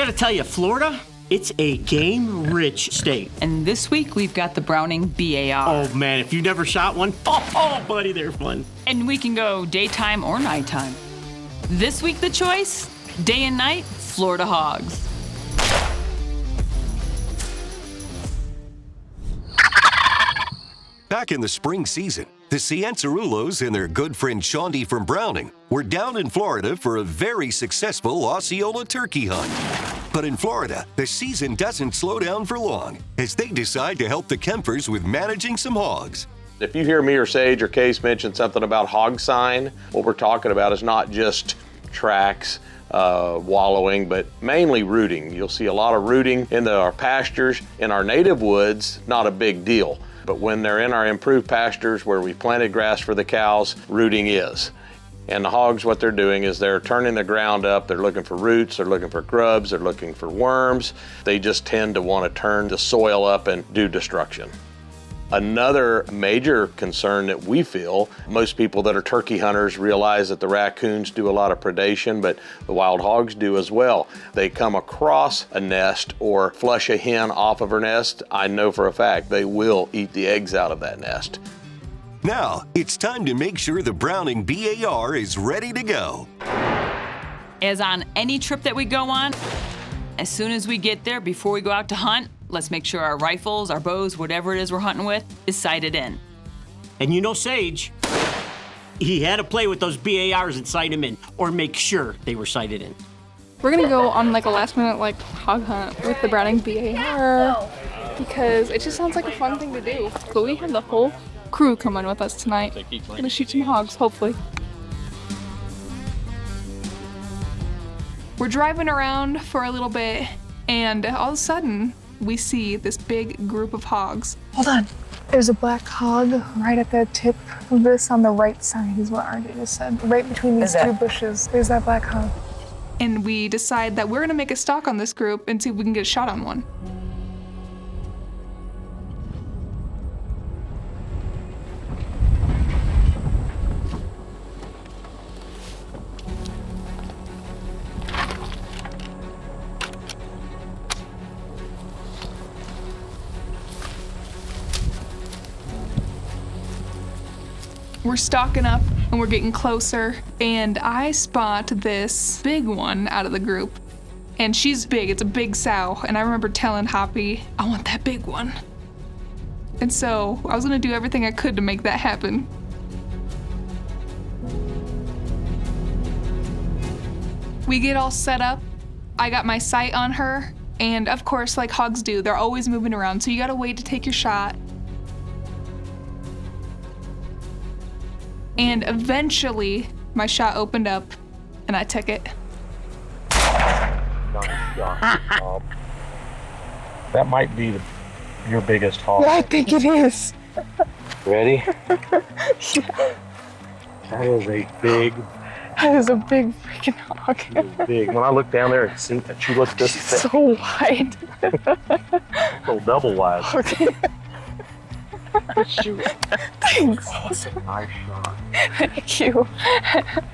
gotta tell you, Florida, it's a game-rich state. And this week, we've got the Browning BAR. Oh, man, if you never shot one, buddy, they're fun. And we can go daytime or nighttime. This week, the choice, day and night, Florida Hogs. Back in the spring season, the Cianciarulos and their good friend Shaundi from Browning were down in Florida for a very successful Osceola turkey hunt. But in Florida, the season doesn't slow down for long as they decide to help the Kempers with managing some hogs. If you hear me or Sage or Case mention something about Hog Sign, what we're talking about is not just tracks, wallowing, but mainly rooting. You'll see a lot of rooting in our pastures. In our native woods, not a big deal. But when they're in our improved pastures where we planted grass for the cows, rooting is. And the hogs, what they're doing is they're turning the ground up. They're looking for roots, they're looking for grubs, they're looking for worms. They just tend to want to turn the soil up and do destruction. Another major concern that we feel, most people that are turkey hunters realize that the raccoons do a lot of predation, but the wild hogs do as well. They come across a nest or flush a hen off of her nest. I know for a fact they will eat the eggs out of that nest. Now, it's time to make sure the Browning BAR is ready to go. As on any trip that we go on, as soon as we get there, before we go out to hunt, let's make sure our rifles, our bows, whatever it is we're hunting with, is sighted in. And you know Sage, he had to play with those BARs and sight them in, or make sure they were sighted in. We're gonna go on like a last minute like hog hunt with the Browning BAR because it just sounds like a fun thing to do. But we have the whole crew coming with us tonight. We're gonna shoot some hogs, hopefully. We're driving around for a little bit and all of a sudden we see this big group of hogs. Hold on. There's a black hog right at the tip of this on the right side is what Aubrey just said. Right between these two bushes, there's that black hog. And we decide that we're gonna make a stalk on this group and see if we can get a shot on one. We're stalking up and we're getting closer and I spot this big one out of the group. And she's big, it's a big sow. And I remember telling Hoppy, I want that big one. And so I was gonna do everything I could to make that happen. We get all set up. I got my sight on her. And of course, like hogs do, they're always moving around. So you gotta wait to take your shot. And eventually, my shot opened up, and I took it. That might be your biggest hog. Yeah, I think it is. Ready? Yeah. That is a big. That is a big freaking hog. It is big. When I looked down there, it seemed that she looked this thick. So wide. So double wide. Okay. Shoot. Thanks. Oh, that's a nice shot. Thank you.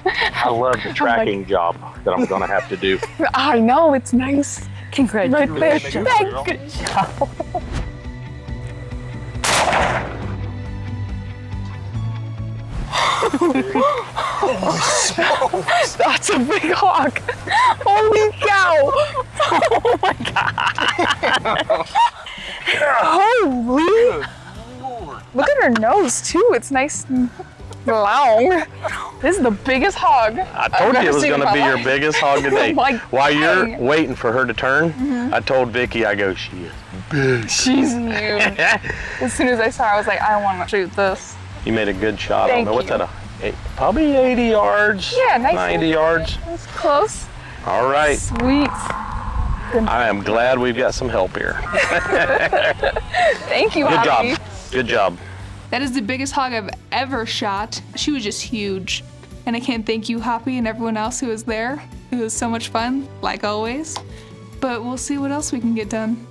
I love the tracking job that I'm gonna have to do. I know, it's nice. Congratulations. Right there. Thanks. Good job. That's a big hog. Holy cow. Oh my God. Holy. Look at her nose too. It's nice and long. This is the biggest hog. I told you it was gonna be your biggest hog today. While you're waiting for her to turn, I told Vicki, I go, she is big. She's huge. As soon as I saw her, I was like, I want to shoot this. You made a good shot on Thank there. What's you. that, probably 80 yards? Yeah, nice. 90 yards. That's close. All right. Sweet. I am glad we've got some help here. Thank you, Good Hoppy. job. Good job. That is the biggest hog I've ever shot. She was just huge. And I can't thank you, Hoppy, and everyone else who was there. It was so much fun, like always. But we'll see what else we can get done.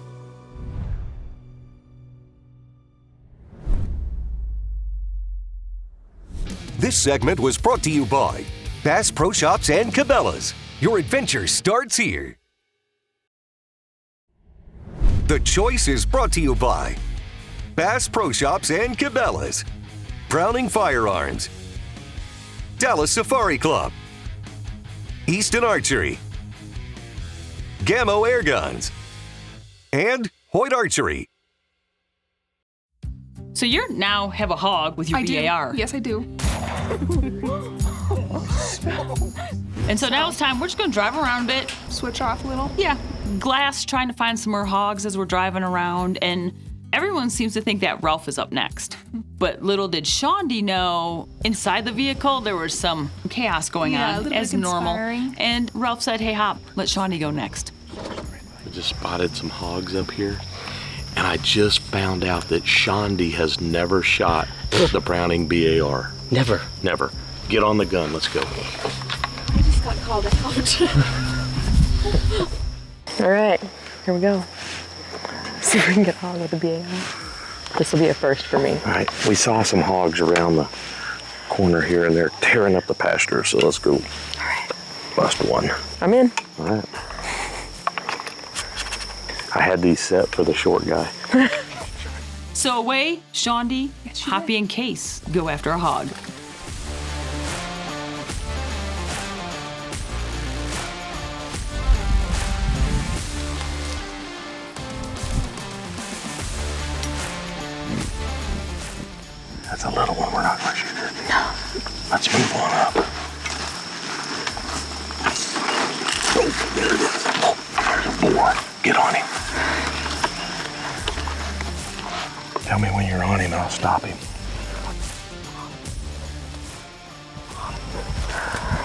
This segment was brought to you by Bass Pro Shops and Cabela's. Your adventure starts here. The choice is brought to you by Bass Pro Shops and Cabela's, Browning Firearms, Dallas Safari Club, Easton Archery, Gammo Air Guns, and Hoyt Archery. So you now have a hog with your BAR. Do. Yes, I do. And so now it's time. We're just going to drive around a bit. Switch off a little. Yeah. Glass trying to find some more hogs as we're driving around. And everyone seems to think that Ralph is up next. But little did Shaundi know, inside the vehicle, there was some chaos going on, as normal. And Ralph said, hey, Hop, let Shaundi go next. I just spotted some hogs up here, and I just found out that Shaundi has never shot the Browning BAR. Never. Never. Get on the gun, let's go. I just got called out. All right, here we go. See if we can get a hog with the BAR. This will be a first for me. All right, we saw some hogs around the corner here, and they're tearing up the pasture, so let's go. All right. Bust one. I'm in. All right. I had these set for the short guy. So away, Shaundi, Hoppy, and Case go after a hog. That's a little one, we're not gonna shoot it. No. Let's move on up. Oh, there it is. Oh, there's a boar. Get on him. Tell me when you're on him and I'll stop him.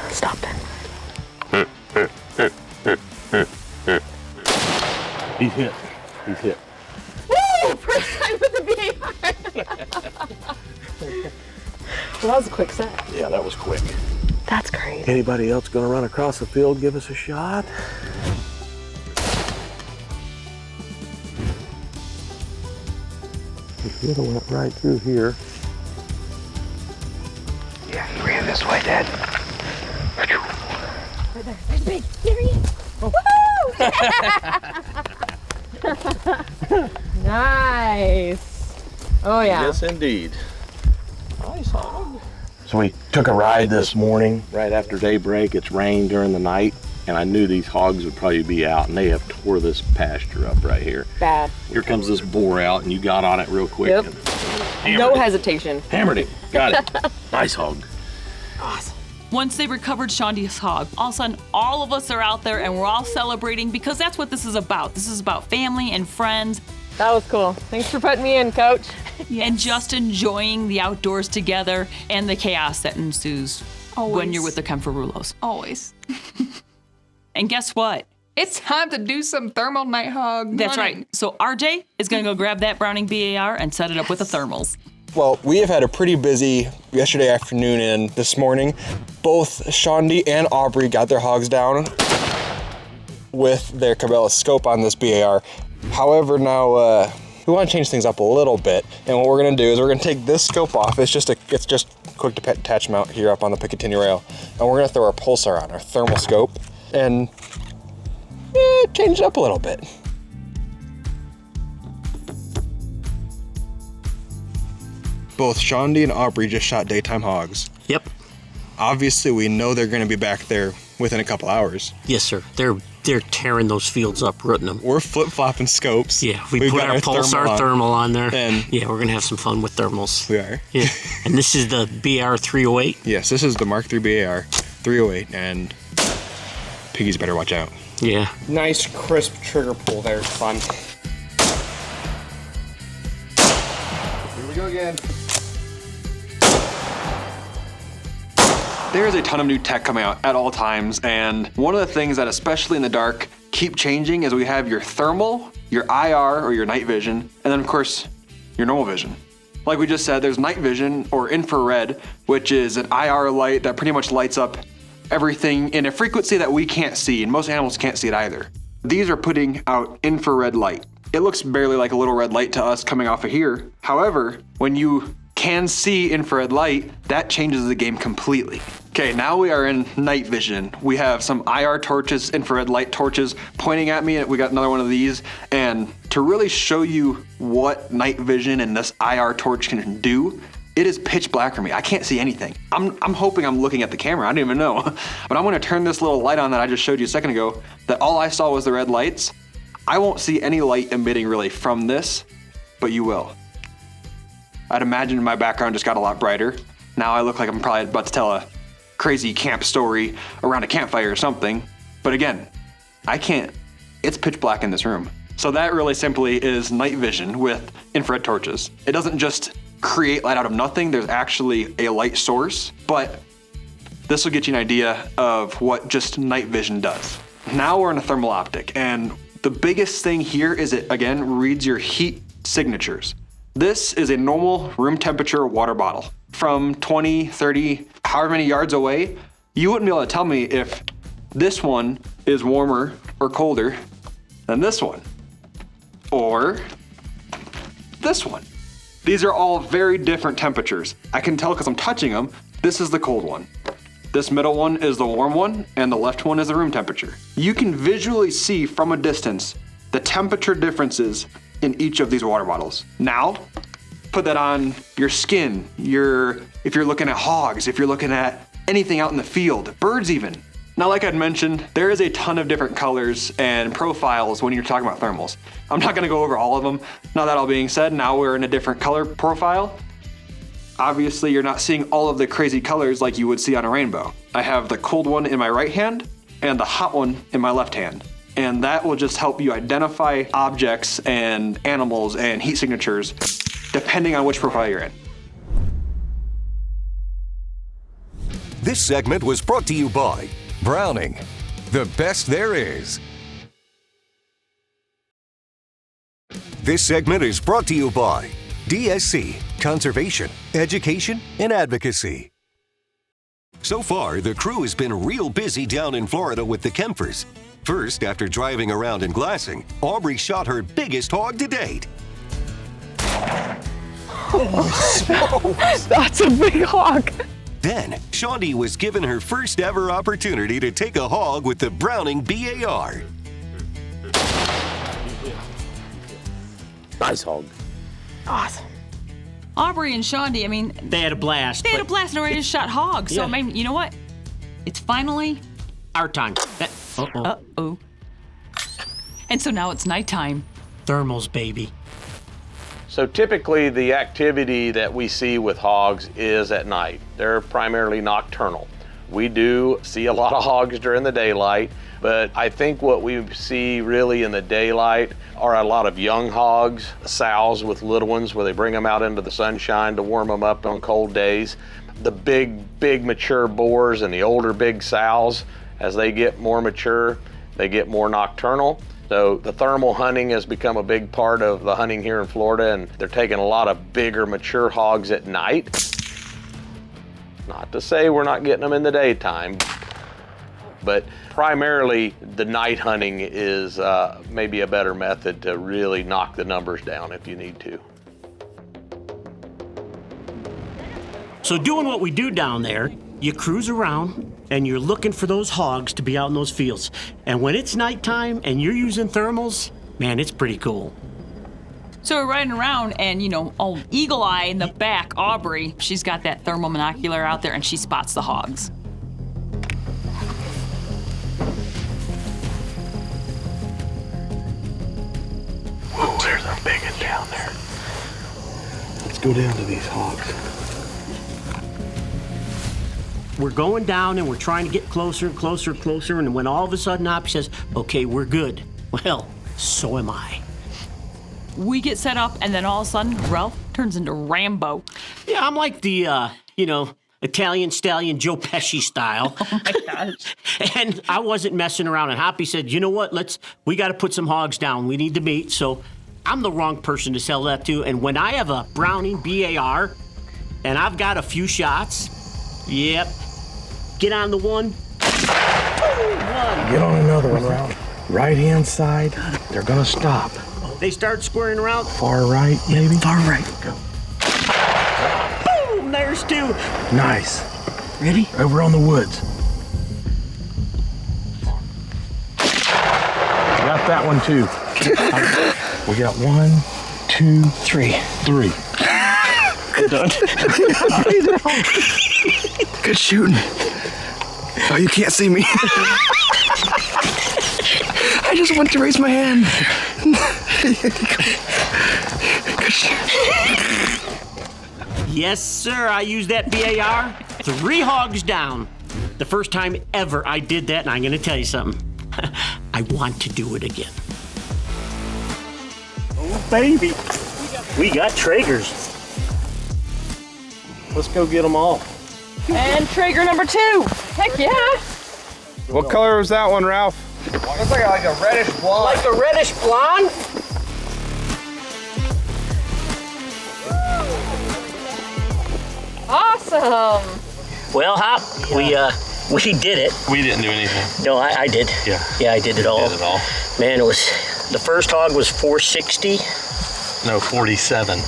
Stop it. He's hit. He's hit. Woo! First time with the BAR. Well, that was a quick set. Yeah, that was quick. That's great. Anybody else gonna run across the field, give us a shot? He could have went right through here. Yeah, he ran this way, Dad. Right there. There's Big. There he is. Oh. Woohoo! Nice. Oh, yeah. Yes, indeed. Nice hog. So we took a ride this morning, right after daybreak. It's rained during the night, and I knew these hogs would probably be out, and they have tore this pasture up right here. Bad. Here comes this boar out, and you got on it real quick. Yep. And No hesitation. Hammered him. Got it. Nice hog. Awesome. Once they recovered Shaundi's hog, all of a sudden, all of us are out there and we're all celebrating because that's what this is about. This is about family and friends. That was cool. Thanks for putting me in, Coach. And just enjoying the outdoors together and the chaos that ensues when you're with the Cianciarulos. Always. And guess what? It's time to do some thermal night hog. That's right. So RJ is going to go grab that Browning BAR and set it up with the thermals. Well, we have had a pretty busy yesterday afternoon and this morning. Both Shaundi and Aubrey got their hogs down with their Cabela scope on this BAR. However, now we want to change things up a little bit. And what we're going to do is we're going to take this scope off. It's just quick detach mount here up on the Picatinny rail. And we're going to throw our pulsar on, our thermal scope, and change it up a little bit. Both Shaundi and Aubrey just shot daytime hogs. Yep. Obviously, we know they're going to be back there within a couple hours. Yes, sir. They're tearing those fields up, rooting them. We're flip-flopping scopes. Yeah, we put our pulsar thermal on there. And yeah, we're going to have some fun with thermals. We are. Yeah. And this is the BR 308? Yes, this is the Mark III BAR 308, and piggies better watch out. Yeah. Nice, crisp trigger pull there. It's fun. Here we go again. There's a ton of new tech coming out at all times, and one of the things that, especially in the dark, keep changing is we have your thermal, your IR or your night vision, and then of course, your normal vision. Like we just said, there's night vision or infrared, which is an IR light that pretty much lights up everything in a frequency that we can't see, and most animals can't see it either. These are putting out infrared light. It looks barely like a little red light to us coming off of here. However, when you can see infrared light, that changes the game completely. Okay, now we are in night vision. We have some IR torches, infrared light torches pointing at me. We got another one of these, and to to really show you what night vision and this IR torch can do, it is pitch black for me. I can't see anything. I'm hoping I'm looking at the camera. I don't even know. But I'm gonna turn this little light on that I just showed you a second ago, that all I saw was the red lights. I won't see any light emitting really from this, but you will. I'd imagine my background just got a lot brighter. Now I look like I'm probably about to tell a crazy camp story around a campfire or something. But again, I can't, it's pitch black in this room. So that really simply is night vision with infrared torches. It doesn't just create light out of nothing, there's actually a light source, but this will get you an idea of what just night vision does. Now we're in a thermal optic, and the biggest thing here is it, again, reads your heat signatures. This is a normal room temperature water bottle. From 20, 30, however many yards away, you wouldn't be able to tell me if this one is warmer or colder than this one, or this one. These are all very different temperatures. I can tell because I'm touching them. This is the cold one. This middle one is the warm one, and the left one is the room temperature. You can visually see from a distance the temperature differences in each of these water bottles. Now, put that on your skin, if you're looking at hogs, if you're looking at anything out in the field, birds even. Now, like I'd mentioned, there is a ton of different colors and profiles when you're talking about thermals. I'm not gonna go over all of them. Now that all being said, now we're in a different color profile. Obviously, you're not seeing all of the crazy colors like you would see on a rainbow. I have the cold one in my right hand and the hot one in my left hand. And that will just help you identify objects and animals and heat signatures depending on which profile you're in. This segment was brought to you by Browning, the best there is. This segment is brought to you by DSC, Conservation, Education, and Advocacy. So far, the crew has been real busy down in Florida with the Kempfers. First, after driving around and glassing, Aubrey shot her biggest hog to date. That's a big hog. Then, Shaundi was given her first ever opportunity to take a hog with the Browning BAR. Nice hog. Awesome. Aubrey and Shaundi, I mean, They had a blast. they had a blast and already just shot hogs. So, Yeah. I mean, you know what? It's finally Our time. Uh-oh. uh-oh. And so now it's nighttime. Thermals, baby. So typically the activity that we see with hogs is at night. They're primarily nocturnal. We do see a lot of hogs during the daylight, but I think what we see really in the daylight are a lot of young hogs, sows with little ones where they bring them out into the sunshine to warm them up on cold days. The big mature boars and the older big sows, as they get more mature, they get more nocturnal. So the thermal hunting has become a big part of the hunting here in Florida, and they're taking a lot of bigger mature hogs at night. Not to say we're not getting them in the daytime, but primarily the night hunting is maybe a better method to really knock the numbers down if you need to. So doing what we do down there, you cruise around and you're looking for those hogs to be out in those fields. And when it's nighttime and you're using thermals, man, it's pretty cool. So we're riding around and, you know, old Eagle Eye in the back, Aubrey, she's got that thermal monocular out there and she spots the hogs. Oh, there's a big one down there. Let's go down to these hogs. We're going down and we're trying to get closer and closer and closer, and when all of a sudden Hoppy says, okay, we're good. Well, so am I. We get set up and then all of a sudden, Ralph turns into Rambo. Yeah, I'm like the, Italian stallion Joe Pesci style. Oh my gosh. And I wasn't messing around, and Hoppy said, you know what, we got to put some hogs down. We need to meet. So I'm the wrong person to sell that to. And when I have a Browning BAR and I've got a few shots, yep, get on the one. Get on another one, Ralph. Right-hand side, they're gonna stop. They start squaring around. Far right, maybe? Far right. Go. Boom, there's two. Nice. Ready? Over on the woods. Got that one too. We got 1, 2, 3. 3. Good done. Good shooting. Oh, you can't see me. I just want to raise my hand. Good shooting. Yes, sir, I used that BAR. 3 hogs down. The first time ever I did that, and I'm gonna tell you something. I want to do it again. Oh, baby. We got Traegers. Let's go get them all. And Traeger number 2. Heck yeah. What color was that one, Ralph? Looks like a reddish blonde. Like a reddish blonde? Awesome. Well, Hop, we did it. We didn't do anything. No, I did. Yeah. Yeah, I did it all. Did it all. Man, it was, the first hog was 460. No, 47.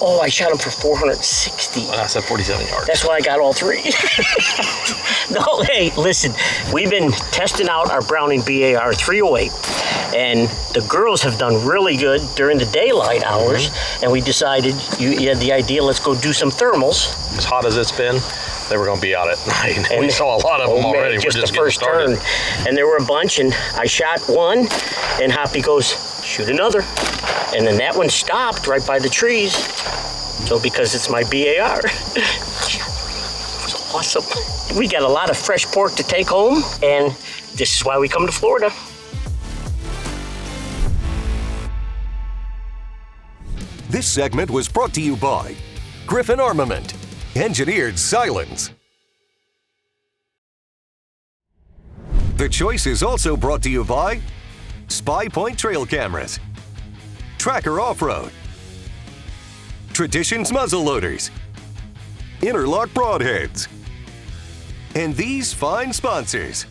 Oh, I shot him for 460. I said 47 yards. That's why I got all 3. No, hey, listen, we've been testing out our Browning BAR 308, and the girls have done really good during the daylight hours, and we decided, you had the idea, let's go do some thermals. As hot as it's been, they were going to be out at night. And we saw a lot of them already. Man, just we're just the first turn. And there were a bunch, and I shot one, and Hoppy goes, shoot another. And then that one stopped right by the trees. So because it's my BAR. It was awesome. We got a lot of fresh pork to take home, and this is why we come to Florida. This segment was brought to you by Griffin Armament, Engineered Silence. The Choice is also brought to you by Spy Point Trail Cameras, Tracker Off-Road, Traditions Muzzle Loaders, Interlock Broadheads, and these fine sponsors.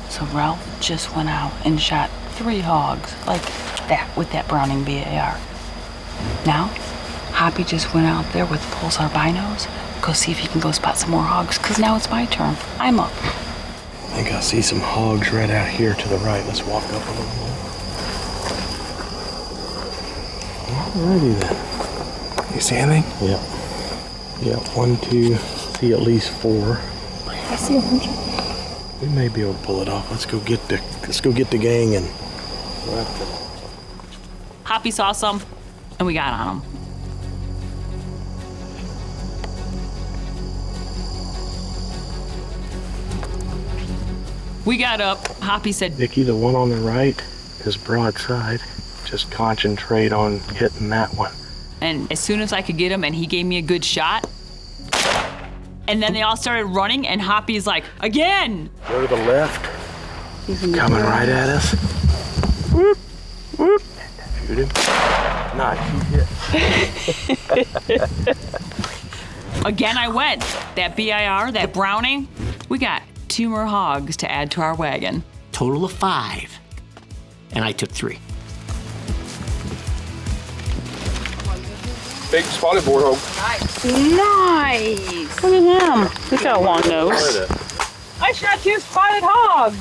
So Ralph just went out and shot 3 hogs like that with that Browning BAR. Now, Hoppy just went out there with Pulsar binos. Go see if he can go spot some more hogs, because now it's my turn. I'm up. I think I see some hogs right out here to the right. Let's walk up a little more. Alrighty then. You see anything? Yeah. Yeah, 1, 2, see at least 4. I see a bunch of. We may be able to pull it off. Let's go get the gang and. Hoppy saw some, and we got on them. We got up. Hoppy said, Vicki, the one on the right is broadside. Just concentrate on hitting that one. and as soon as I could get him and he gave me a good shot, and then they all started running, and Hoppy's like, again! Go to the left. He's coming right at us. Whoop, whoop. Shoot him. Nice, he hit. Again I went. That BIR, that Browning, we got 2 more hogs to add to our wagon. Total of 5. And I took 3. Big spotted boar hog. Nice! Look at him. He's got a long nose. I shot 2 spotted hogs.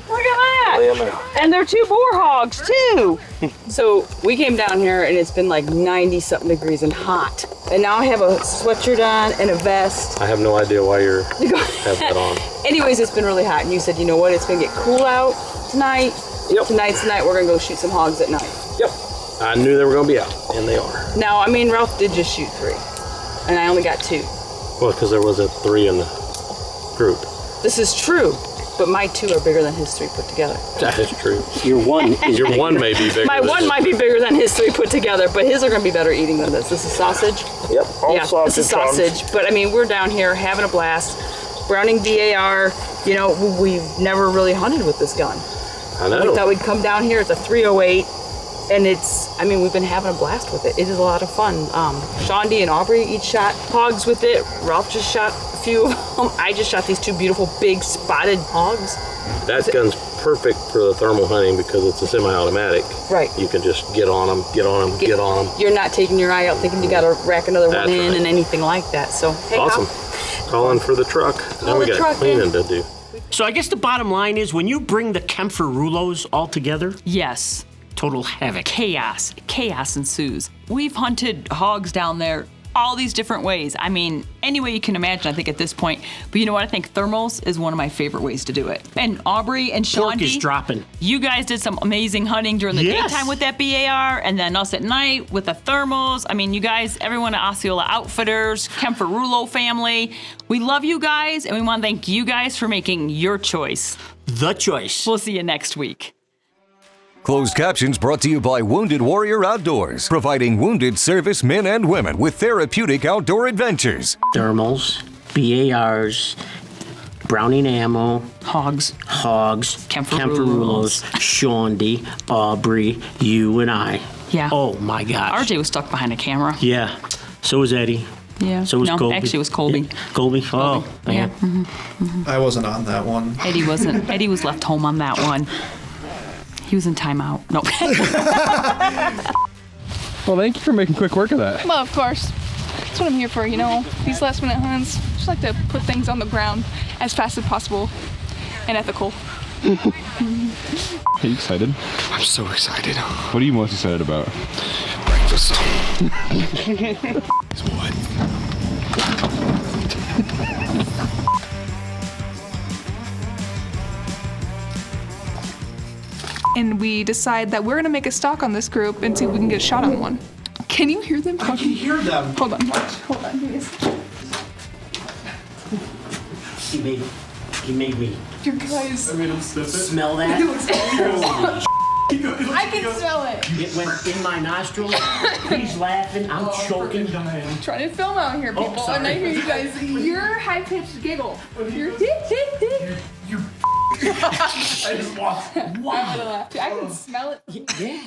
Look at that. And they're 2 boar hogs too. So we came down here and it's been like 90-something degrees and hot. And now I have a sweatshirt on and a vest. I have no idea why you have that on. Anyways, it's been really hot, and you said, you know what, it's gonna get cool out tonight. Yep. Tonight's the night we're gonna go shoot some hogs at night. Yep. I knew they were gonna be out, and they are. Now, I mean, Ralph did just shoot 3, and I only got 2. Well, because there was a 3 in the group. This is true, but my 2 are bigger than his 3 put together. That is true. Your one may be bigger. My one might be bigger than his 3 put together, but his are gonna be better eating than this. This is sausage. Yep. Yeah, this is sausage. But I mean, we're down here having a blast. Browning BAR, you know, we've never really hunted with this gun. I know. We thought we'd come down here. It's a 308. And I mean, we've been having a blast with it. It is a lot of fun. Shaundi and Aubrey each shot hogs with it. Ralph just shot a few of them. I just shot these 2 beautiful big spotted hogs. That gun's perfect for the thermal hunting because it's a semi-automatic. Right. You can just get on them, get on them, get on them. You're not taking your eye out thinking you gotta rack another one in right. and anything like that. So, hey, awesome. calling for the truck. Now we got cleaning to do. So I guess the bottom line is when you bring the Cianciarulos all together, Yes. total havoc. Chaos ensues. We've hunted hogs down there all these different ways. I mean, any way you can imagine, I think, at this point. But you know what? I think thermals is one of my favorite ways to do it. And Aubrey and Pork Shaundi, is dropping. you guys did some amazing hunting during the Yes. daytime with that BAR, and then us at night with the thermals. I mean, you guys, everyone at Osceola Outfitters, Cianciarulo family, we love you guys, and we want to thank you guys for making your choice. The choice. We'll see you next week. Closed captions brought to you by Wounded Warrior Outdoors, providing wounded service men and women with therapeutic outdoor adventures. Thermals, BARs, Browning ammo, Hogs, Cianciarulos, Shaundi, Aubrey, you and I. Yeah. Oh my gosh. RJ was stuck behind a camera. Yeah. So was Eddie. Yeah. So was no, Colby. actually it was Colby. Yeah. Colby. Oh, man. Yeah. I wasn't on that one. Eddie wasn't. Eddie was left home on that one. He was in timeout. No. Well, thank you for making quick work of that. Well, of course. That's what I'm here for, you know. These last minute hunts. Just like to put things on the ground as fast as possible and ethical. Are you excited? I'm so excited. What are you most excited about? Breakfast. What? And we decide that we're gonna make a stalk on this group and see if we can get a shot on one. Can you hear them talking? I can hear them. Hold on. Hold on. He made me You guys. I made him sniff it. smell that. Holy I can smell it. It went in my nostrils. He's laughing. I'm choking. I'm trying to film out here, people, sorry. and I hear you guys. Your high-pitched giggle. Your I just walked. I can smell it. Yeah.